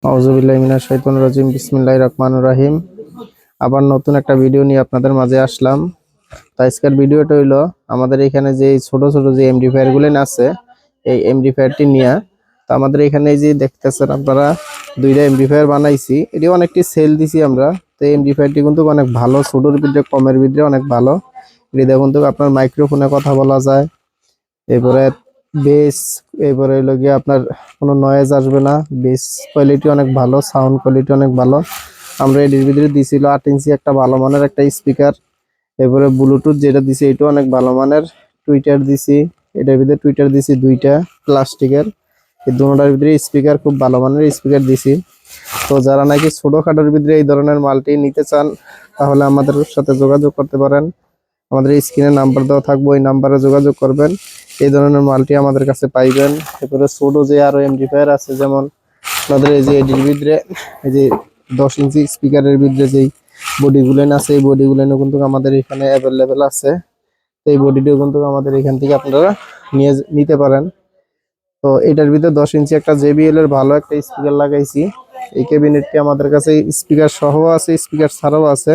আউযুবিল্লাহি মিনাশ শাইতানির রাজিম বিসমিল্লাহির রহমানির রহিম। আবার নতুন একটা ভিডিও নিয়ে আপনাদের মাঝে আসলাম। তো আজকের ভিডিওটা হইলো আমাদের এখানে যে ছোট ছোট যে এমডিফায়ার গুলো আছে এই এমডিফায়ারটি নিয়ে। তো আমাদের এখানে এই যে দেখতেছেন আপনারা দুইটা এমডিফায়ার বানাইছি, এটি অনেকটি সেল দিছি আমরা। তো এমডিফায়ারটি কিন্তু অনেক ভালো, ছোটোর ভিতরে কমের ভিতরে অনেক ভালো। এটি দেখুন তো আপনার মাইক্রোফোনে কথা বলা যায়, এরপরে বেস, এরপরে হইলো গিয়ে আপনার কোনো নয়েজ আসবে না। বেস কোয়ালিটি অনেক ভালো, সাউন্ড কোয়ালিটি অনেক ভালো। আমরা এটির ভিতরে দিছিল 8 ইঞ্চি একটা ভালো মানের একটা স্পিকার। এরপরে ব্লুটুথ যেটা দিছি এটাও অনেক ভালো মানের। টুইটার দিছি, এটার ভিতরে টুইটার দিছি দুইটা প্লাস্টিকের। এই দুটোটার ভিতরে স্পিকার খুব ভালো মানের স্পিকার দিছি। তো যারা নাকি ছোটখাটোর ভিতরে এই ধরনের মালটি নিতে চান তাহলে আমাদের সাথে যোগাযোগ করতে পারেন। আমাদের স্ক্রিনে নাম্বার দেওয়া থাকবে, ওই নাম্বারে যোগাযোগ করবেন। এই ধরনের মালটি আমাদের কাছে পাইবেন। এরপরে ছোট যে আরো এমপ্লিফায়ার আছে, যেমন আপনাদের এই যে এডির ভিতরে এই যে 10 ইঞ্চি স্পিকারের ভিতরে যেই বডিগুলেন আছে, এই বডিগুলেনও কিন্তু আমাদের এখানে অ্যাভেলেবেল আছে। তো এই বডিটিও কিন্তু আমাদের এখান থেকে আপনারা নিতে পারেন। তো এটার ভিতরে 10 ইঞ্চি একটা JBL এর ভালো একটা স্পিকার লাগাইছি। এই ক্যাবিনেটটি আমাদের কাছে স্পিকার সহ আছে, স্পিকার ছাড়াও আছে।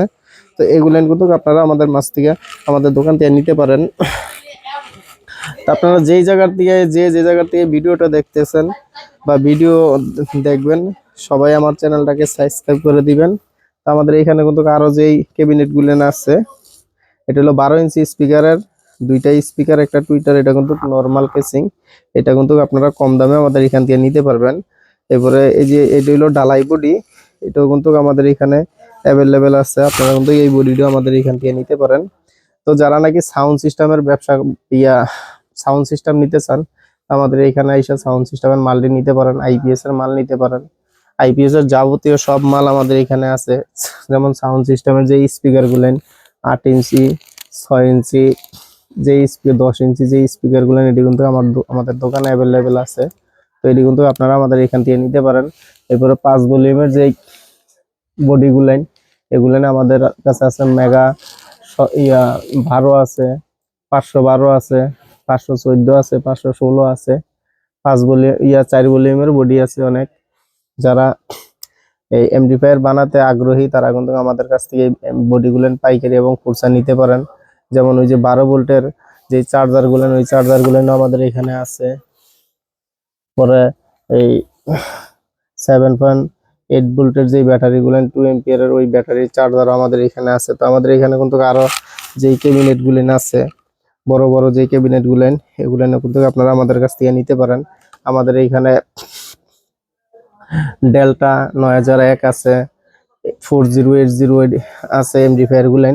তো এগুলেন কিন্তু আপনারা আমাদের মাছ থেকে, আমাদের দোকান থেকে নিতে পারেন। তা আপনারা যেই জায়গার থেকে যে জায়গার থেকে ভিডিওটা দেখতেছেন বা ভিডিও দেখবেন, সবাই আমার চ্যানেলটাকে সাবস্ক্রাইব করে দিবেন। তো আমাদের এখানে কিন্তু আরো যেই ক্যাবিনেট গুলো আছে, এটা হলো 12 ইঞ্চি স্পিকারের দুইটা স্পিকার একটা টুইটার, এটা কিন্তু নরমাল কেসিং। এটা কিন্তু আপনারা কম দামে আমাদের এখান থেকে নিতে পারবেন। এরপরে এই যে এটা হলো ডালাই বডি, এটাও কিন্তু আমাদের এখানে অ্যাভেলেবেল আছে। আপনারা কিন্তু এই বডিটাও আমাদের এখান থেকে নিতে পারেন। তো যারা নাকি সাউন্ড সিস্টেমের ব্যবসা সাউন্ড সিস্টেম নিতে চান, আমাদের এখানে এসে সাউন্ড সিস্টেমের মালটি নিতে পারেন, আইপিএস এর মাল নিতে পারেন। আইপিএস এর যাবতীয় সব মাল আমাদের এখানে আছে। যেমন সাউন্ড সিস্টেমের যে স্পিকার গুলেন 8 ইঞ্চি, 6 ইঞ্চি, যে 10 ইঞ্চি যে স্পিকার গুলেন, এটি কিন্তু আমাদের দোকানে অ্যাভেলেবেল আছে। তো এটি কিন্তু আপনারা আমাদের এখান থেকে নিতে পারেন। এরপরে 5 ভলিউমের যে বডি গুলেন, এগুলেন আমাদের কাছে আছে মেগা, 12 আছে, 512 আছে, 514 আছে, 516 আছে। 4 ভলিউমের বডি আছে অনেক। যারা এই এমডিফায়ার বানাতে আগ্রহী তারা কিন্তু আমাদের কাছ থেকে বডি গুলেন পাইকারি এবং খুচরা নিতে পারেন। যেমন ওই যে 12 ভোল্টের যে চার্জার গুলেন, ওই চার্জার গুলেন আমাদের এখানে আছে। পরে এই 7.8 ভোল্টের যে ব্যাটারি গুলেন 2 এম্পিয়ারের, ওই ব্যাটারি চার্জার আমাদের এখানে আছে। তো আমাদের এখানে কিন্তু আরো যেই ক্যাবিনেট গুলেন আছে, বড় বড় যে ক্যাবিনেট গুলেন, এগুলো কিন্তু আপনারা আমাদের কাছ থেকে নিতে পারেন। আমাদের এইখানে ডেল্টা 9001 আছে, 40808 আছে এমডিফায়ার গুলেন।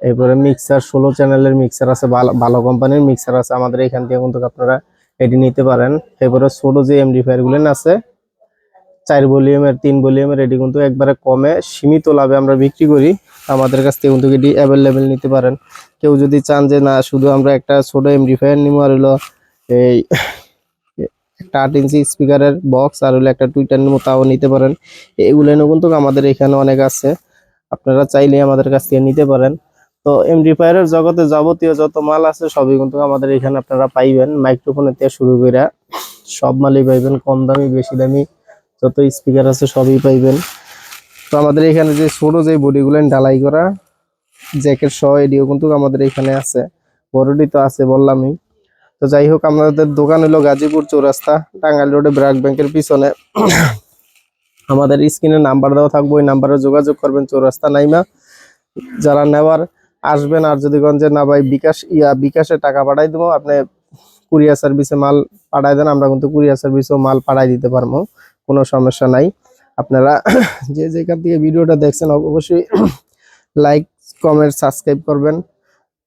এরপরে মিক্সার 16 চ্যানেলের মিক্সার আছে, ভালো কোম্পানির মিক্সার আছে। আমাদের এখান থেকে কিন্তু আপনারা এটি নিতে পারেন। এরপরে ছোট যে এমডিফায়ার গুলেন আছে 4 ভলিউমের, 3 ভলিউমের, এটি কিন্তু একবারে কমে সীমিত লাভে আমরা বিক্রি করি। আমাদের কাছ থেকে কিন্তু এটি অ্যাভেলেবেল নিতে পারেন। কেউ যদি চান যে না শুধু আমরা একটা ছোট এমডিফায়ার নিবো আর হলো এই একটা 8 ইঞ্চি স্পিকারের বক্স আর হলো একটা টুইটার নিবো, তাও নিতে পারেন। এগুলো কিন্তু আমাদের এখানে অনেক আছে, আপনারা চাইলে আমাদের কাছ থেকে নিতে পারেন। তো এমডিফায়ারের জগতে যাবতীয় যত মাল আছে সবই কিন্তু আমাদের এখানে আপনারা পাইবেন। মাইক্রোফোনের থেকে শুরু করে সব মালই পাইবেন, কম দামি বেশি দামি যত স্পিকার আছে সবই পাইবেন। তো আমাদের এখানে যে ছোট যে বডিগুলো ঢালাই করা জ্যাকেট সহ, এটিও কিন্তু আমাদের এখানে আছে। বড়টি তো আছে বললামই। তো যাই হোক, আমাদের দোকান হলো গাজীপুর চৌরাস্তা, টাঙ্গাইল রোডে ব্র্যাক ব্যাংকের পিছনে। আমাদের স্ক্রিনে নাম্বার দেওয়া থাকবে, ওই নাম্বারে যোগাযোগ করবেন চৌরাস্তা নাইমা। যারা নেওয়ার আসবেন, আর যদি গঞ্জে না ভাই বিকাশে টাকা পাঠাই দেবো, আপনি কুরিয়ার সার্ভিসে মাল পাঠাই দেন, আমরা কিন্তু কুরিয়ার সার্ভিসেও মাল পাঠাই দিতে পারবো, কোনো সমস্যা নাই। আপনারা যে যেখান থেকে ভিডিওটা দেখছেন অবশ্যই লাইক, কমেন্ট, সাবস্ক্রাইব করবেন।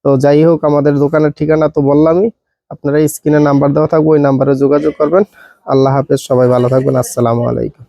তো যাই হোক, আমাদের দোকানের ঠিকানা তো বললামই, আপনারা স্ক্রিনে নাম্বার দেওয়া থাকবে, ওই নাম্বারে যোগাযোগ করবেন। আল্লাহ হাফেজ, সবাই ভালো থাকবেন। আসসালামু আলাইকুম।